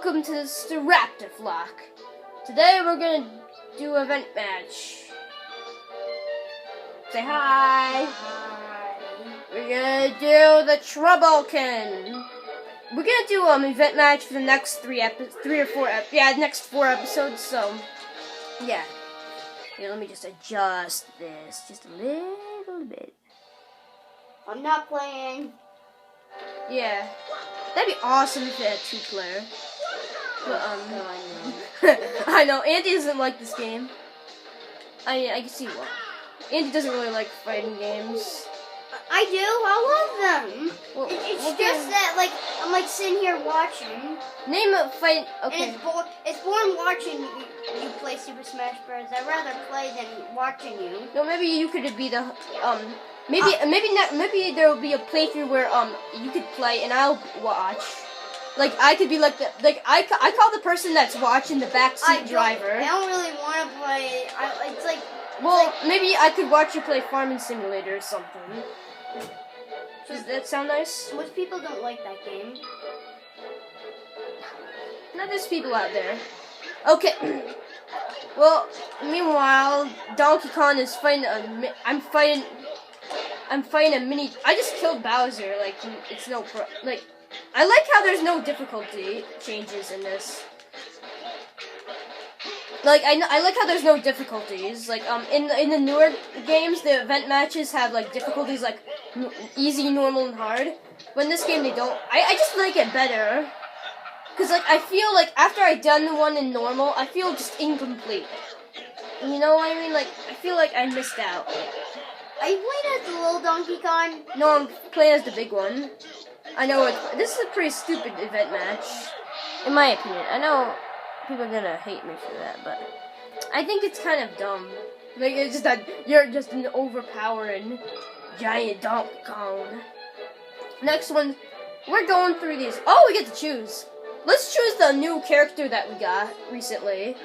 welcome to this Raptor Flock. Today we're gonna do an event match. Say hi. Hi. We're gonna do the Troublekin. We're gonna do event match for the next next 4 episodes. So yeah. Here, let me just adjust this just a little bit. I'm not playing. Yeah, that'd be awesome if it had 2-player. But I know Andy doesn't like this game. I can see why. Andy doesn't really like fighting games. I do. I love them. Well, It's just that, like, I'm like sitting here watching. Name a fight. Okay. And it's boring watching you play Super Smash Bros. I'd rather play than watching you. No, maybe you could be the maybe there will be a playthrough where you could play and I'll watch. Like I could be like I call the person that's watching the backseat driver. I don't really want to play. It's like. Maybe I could watch you play Farming Simulator or something. Does that sound nice? Most people don't like that game. Now there's people out there. Okay. Well, meanwhile, Donkey Kong is fighting I'm fighting a mini. I just killed Bowser. Like it's no I like how there's no difficulty changes in this. Like I like how there's no difficulties. Like in the newer games, the event matches have like difficulties like easy, normal, and hard. But in this game, they don't. I just like it better. Cause like I feel like after I done the one in normal, I feel just incomplete. You know what I mean? Like I feel like I missed out. Are you playing as the little Donkey Kong? No, I'm playing as the big one. I know this is a pretty stupid event match, in my opinion. I know people are gonna hate me for that, but I think it's kind of dumb. Like it's just that you're just an overpowering giant Donkey Kong. Next one, we're going through these. Oh, we get to choose. Let's choose the new character that we got recently,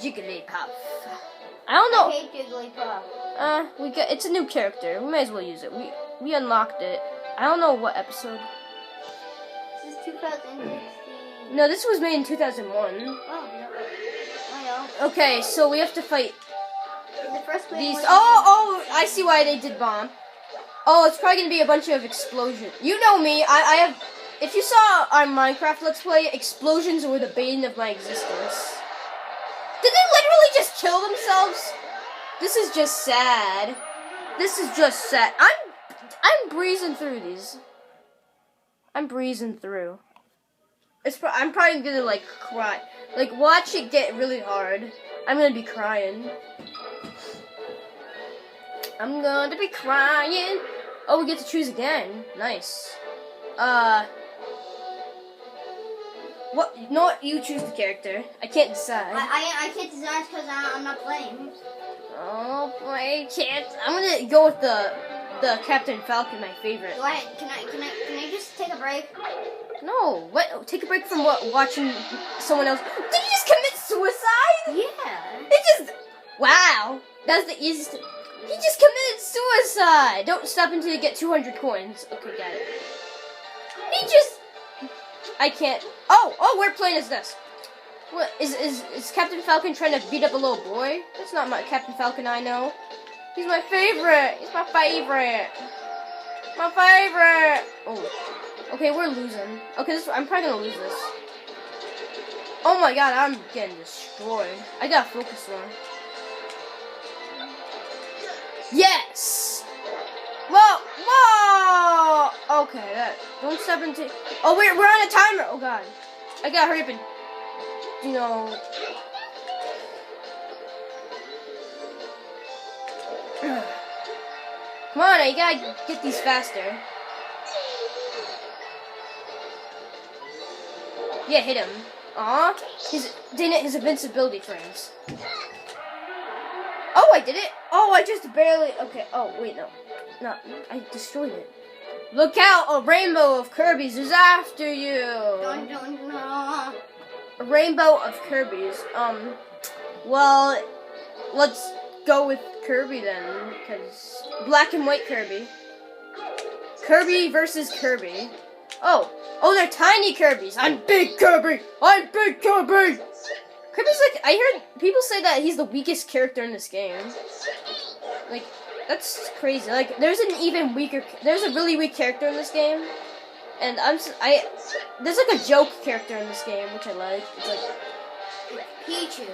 Jigglypuff. I don't know. I hate Jigglypuff. It's a new character. We may as well use it. We unlocked it. I don't know what episode. This is 2016. No, this was made in 2001. Oh, no. I know. Okay, so we have to fight The first these. Oh, I see why they did bomb. Oh, it's probably gonna be a bunch of explosions. You know me. I have. If you saw our Minecraft Let's Play, explosions were the bane of my existence. Did they literally just kill themselves? This is just sad. This is just sad. I'm breezing through these. I'm breezing through. I'm probably gonna like cry. Like watch it get really hard. I'm gonna be crying. I'm gonna be crying. Oh, we get to choose again. Nice. What? You know what? You choose the character. I can't decide. I can't decide because I'm not playing. Oh, play chance. I'm gonna go with the Captain Falcon, my favorite. Can I just take a break? No, what? Take a break from what? Watching someone else. Did you just commit suicide? Yeah. Wow. That's the easiest. He just committed suicide. Don't stop until you get 200 coins. Okay, got it. I can't. Oh, we're playing as this. What is Captain Falcon trying to beat up a little boy? That's not my Captain Falcon I know. He's my favorite. He's my favorite. My favorite. Oh. Okay, we're losing. Okay, I'm probably gonna lose this. Oh my god, I'm getting destroyed. I gotta focus more. Yes! Whoa! Okay, don't step into. Oh, we're on a timer. Oh god, I gotta hurry up and Come on, you gotta get these faster. Yeah, hit him. Aw, his invincibility frames. Oh, I did it. Oh, I just barely. Okay. Oh, wait, no, I destroyed it. Look out! A rainbow of Kirby's is after you. No. A rainbow of Kirby's. Well, let's go with Kirby then, because black and white Kirby. Kirby versus Kirby. Oh, Oh, they're tiny Kirby's. I'm big Kirby. I'm big Kirby. Kirby's like, I heard people say that he's the weakest character in this game. Like, that's crazy. Like, there's a really weak character in this game, and there's like a joke character in this game which I like. It's like Pichu.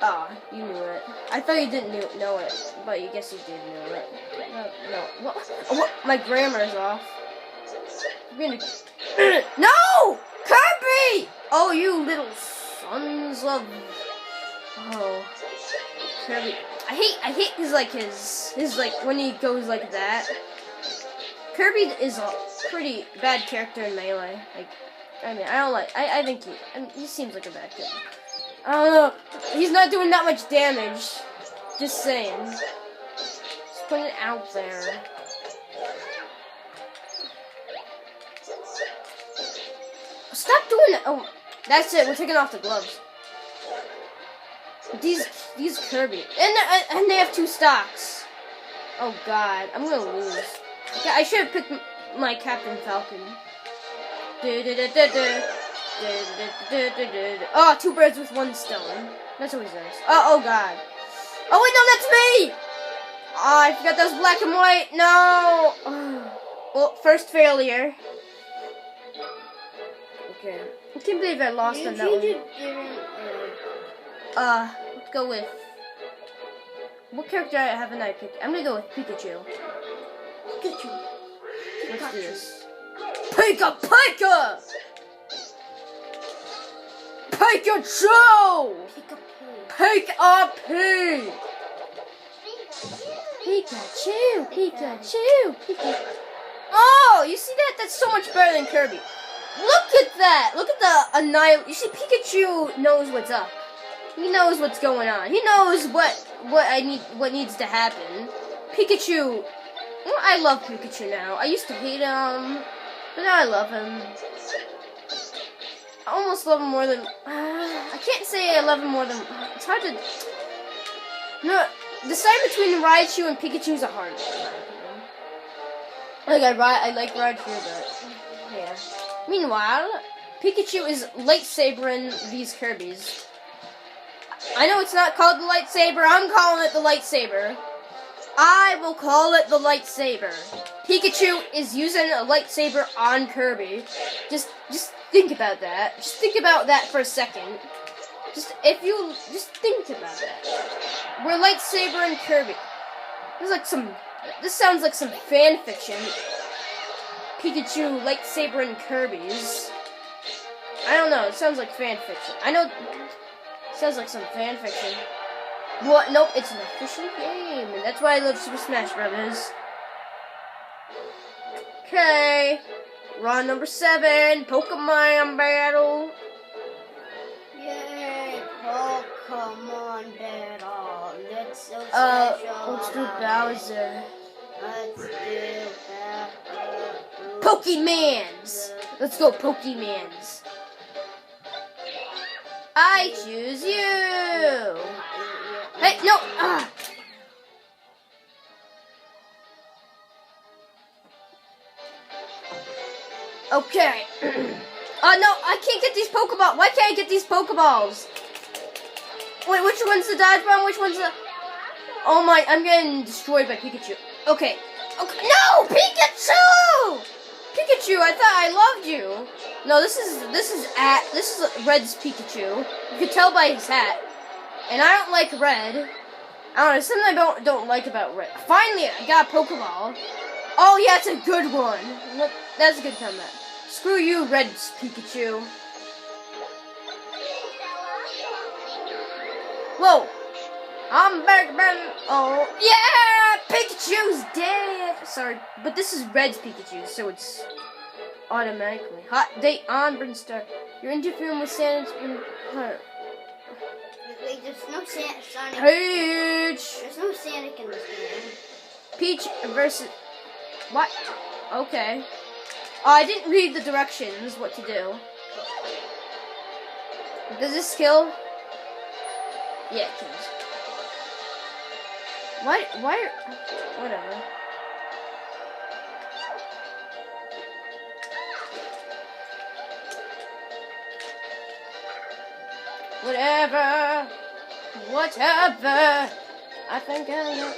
ah, you knew it. I thought you didn't know it, but you guess you did know it. No. What? My grammar's off. I'm gonna no, Kirby! Oh, you little sons of Kirby. I hate his like when he goes like that. Kirby is a pretty bad character in Melee. Like, I mean, I think he seems like a bad kid. I don't know. He's not doing that much damage. Just saying. Just putting it out there. Stop doing that. Oh, that's it. We're taking off the gloves. These Kirby, and they have 2 stocks. Oh God, I'm gonna lose. I should have picked my Captain Falcon. Oh, 2 birds with 1 stone. That's always nice. Oh God. Oh wait, no, that's me. Oh, I forgot that was black and white. No. Oh. Well, first failure. Okay. I can't believe I lost on that one. Let's go with... What character haven't I picked? I'm gonna go with Pikachu. Let's do this. Pika! Pikachu! Pikachu! Pikachu! Oh, you see that? That's so much better than Kirby. Look at that! Look at the annihilation. You see, Pikachu knows what's up. He knows what's going on. He knows what needs to happen. Pikachu. Well, I love Pikachu now. I used to hate him, but now I love him. I almost love him more than. I can't say I love him more than. It's hard to. No, decide between Raichu and Pikachu is a hard one. I like Raichu, but yeah. Meanwhile, Pikachu is lightsabering these Kirbys. I know it's not called the lightsaber. I'm calling it the lightsaber. I will call it the lightsaber. Pikachu is using a lightsaber on Kirby. Just think about that. Just think about that for a second. Just think about that. We're lightsabering Kirby. This sounds like some fan fiction. Pikachu lightsabering Kirby's. I don't know. It sounds like fan fiction. I know. It sounds like some fan fiction. What? Nope, it's an official game, and that's why I love Super Smash Brothers. Okay, round number 7, Pokemon battle. Yay, Pokemon battle. That's so special. Let's do Bowser. Let's do Pokemans. Let's go, Pokemans. I choose you. Hey, no! Okay. No, I can't get these Pokeballs. Why can't I get these Pokeballs? Wait, which one's the dodge bomb? Which one's the... Oh my, I'm getting destroyed by Pikachu. Okay. No! Pikachu! Pikachu, I thought I loved you. No, this is Red's Pikachu. You can tell by his hat. And I don't like red. I don't know, something I don't like about red. Finally, I got a Pokeball. Oh yeah, it's a good one. That's a good comeback. Screw you, Red Pikachu. Whoa. I'm back, man. Oh, yeah, Pikachu's dead. Sorry, but this is Red's Pikachu, so it's automatically. Hot date on, Brinstar. You're interfering with Santa's... Wait, there's no Sonic. Peach! There's no Sonic in this game. Peach versus... What? Okay. Oh, I didn't read the directions, what to do. Does this kill? Yeah, it kills. Why? Whatever. Whatever. Whatever. I think I know.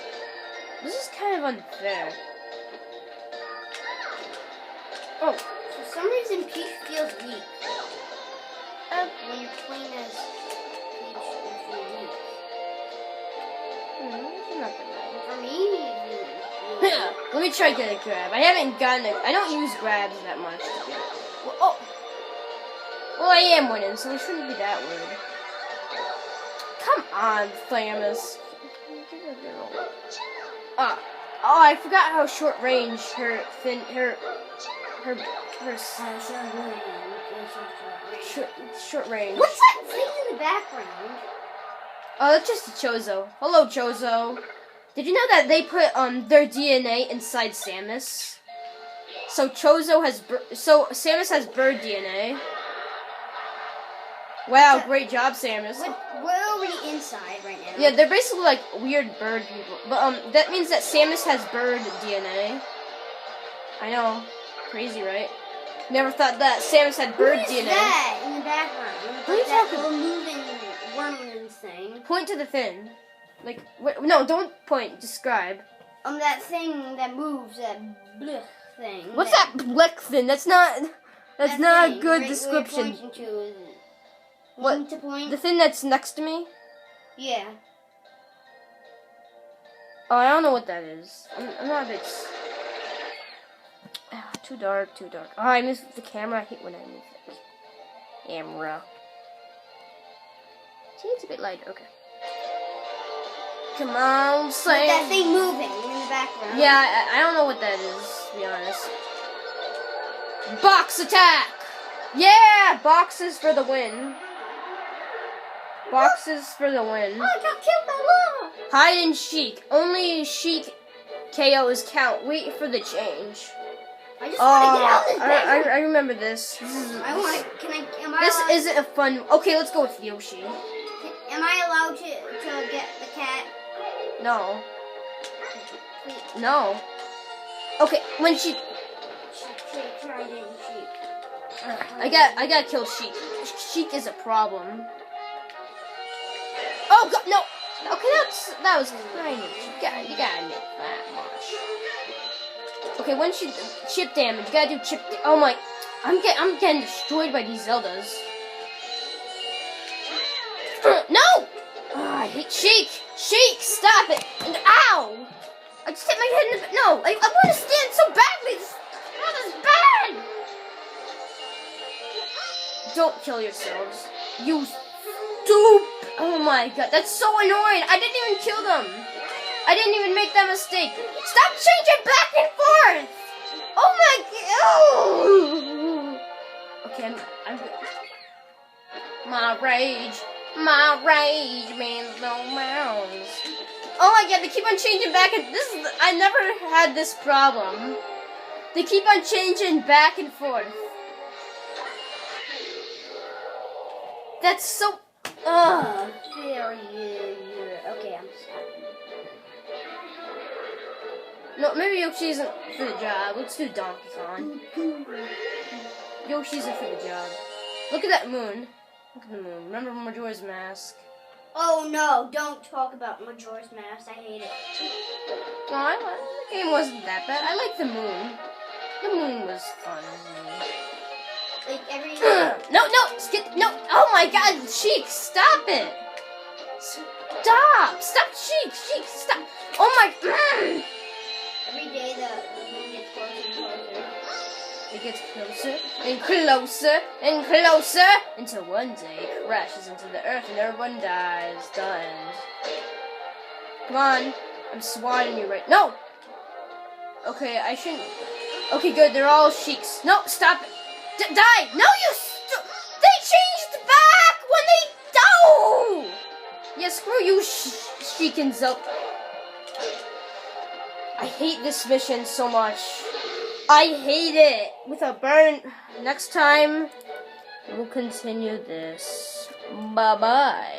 This is kind of unfair. Oh. For some reason, Peach feels weak. When you're playing as Peach, you feel weak. Not that bad. For me, Let me try to get a grab. I haven't gotten it. I don't use grabs that much. Well, oh. Well, I am winning, so it shouldn't be that weird. Come on, Famous. Oh, I forgot how short range short range. What's that thing in the background? Oh, that's just a Chozo. Hello, Chozo. Did you know that they put their DNA inside Samus? So Samus has bird DNA. Wow, great job, Samus. We're already inside right now. Yeah, they're basically like weird bird people. But that means that Samus has bird DNA. I know. Crazy, right? Never thought that Samus had bird What is DNA. that in the background? What are you That talking little moving worm thing. Point to the thing. Like, no, don't point. Describe. That thing that moves, that blech thing. What's that blick thing? That's not a thing, good right, description. What you're pointing to, is it? What? To point? The thing that's next to me? Yeah. Oh, I don't know what that is. I'm not a bit... too dark, too dark. Oh, I missed the camera. I hate when I move the camera. See, it's a bit light. Okay. Come on, say. That thing moving in the background. Yeah, I don't know what that is, to be honest. Box attack! Yeah! Boxes for the win. Boxes for the win. Oh, I got killed by lava! Hide and Sheik. Only Sheik KOs count. Wait for the change. I just want to get out of this bed. I remember this. This isn't a fun... Okay, let's go with Yoshi. Am I allowed to get the cat? No. No. Okay, when she... I got to kill Sheik. Sheik is a problem. Oh God, no. Okay, that was kind of. You gotta admit that much. Okay, when she chip damage, you gotta do chip. Oh my, I'm getting destroyed by these Zeldas. No! Oh, I hate Sheik. Sheik, stop it! And ow! I just hit my head in the. No, I want to stand so badly. This is bad. Don't kill yourselves. You stupid. Oh my God, that's so annoying. I didn't even kill them. I didn't even make that mistake. Stop changing back and forth. Oh my God. Okay, I'm good. My rage means no mounds. Oh my God, they keep on changing back and I never had this problem. They keep on changing back and forth. That's so. Ugh. Okay, I'm sorry. No, maybe Yoshi isn't for the job. Let's do Donkey Kong. Yoshi isn't for the job. Look at that moon. Look at the moon. Remember Majora's Mask? Oh no, don't talk about Majora's Mask. I hate it. No, the game wasn't that bad. I like the moon. The moon was fun. Like every No, no, oh my God, Sheik, stop it. Stop, Sheik, stop. Oh my, every day the moon gets closer and closer. It gets closer and closer and closer until one day it crashes into the earth and everyone dies. Done. Come on, I'm swatting you right. No. Okay, I shouldn't. Okay, good. They're all Sheiks. No, stop it. Die! No, you. They changed back when they. Oh! Yeah, screw you, Sheik and Zelda. I hate this mission so much. I hate it with a burn. Next time, we'll continue this. Bye-bye.